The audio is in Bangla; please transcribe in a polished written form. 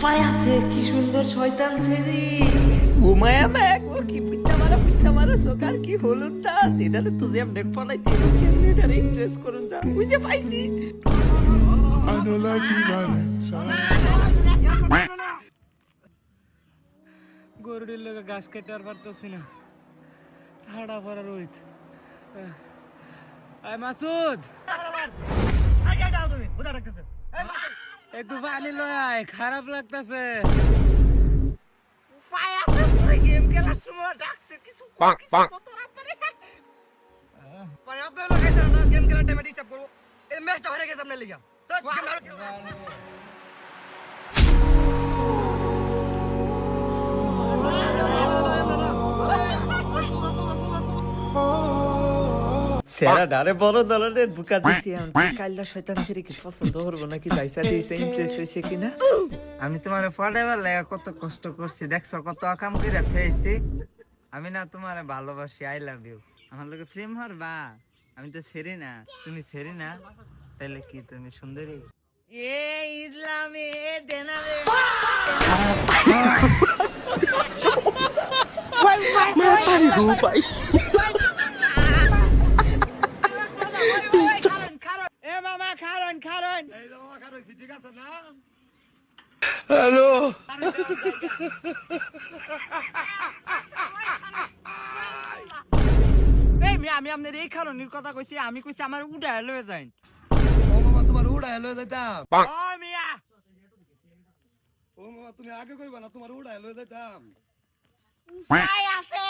উপায় আছে কি সুন্দর শয়তান ছেড়ি ঘুমায়া ম্যাক ও কি পিত্তা মারা সকার কি হলুদ তা এটারে তো যে আমি পড়াই দিই কেমনে এটারে ইমপ্রেস করুন যা ওই যে পাইছি I know like you Valentine. গরুটির লোকে ঘাস কেটে আর পারতেছি না ঠাড়া পড়া রোহিত আয় মাসুদ একটু পানি লয় আয় খারাপ লাগতেছে উপায় আছে তোরে গেম খেলার সময় ডাকছে কিছু কত রাপারে মানে আপনারা লাগাইতে না গেম খেলার টাইমে ডিস্টার্ব করব এই ম্যাচটা হারে গেছে আপনার লিগা তো সেরা ডারে বড় দলের বুকা দিছি আমি কাইলা শয়তান ছেড়ে কি পছন্দ করব নাকি যাইসা দিছে ইমপ্রেস হইছে কিনা আমি তোমারে পড়াইবার লাগা কত কষ্ট করছি দেখছো কত আকাম কইরা থেইছি আমি না তোমারে ভালোবাসি আই লাভ ইউ আমার লগে প্রেম হরবা আমি তো ছেড়ি না তুমি ছেড়ি না তাহলে কি তুমি সুন্দরী এ ইসলামে দেনারে এ মামা খারন খারন এই মিয়া আমি আপনার এই কারণের কথা কইছি আমি কইছি আমার উঠায় লয়ে যাইন ও মামা তোমার উড়ায় লয়ে যাইতাম ও মিয়া ও মামা তুমি আগে কইবা না তোমার উড়ায় লয়ে যাইতাম উপায় আছে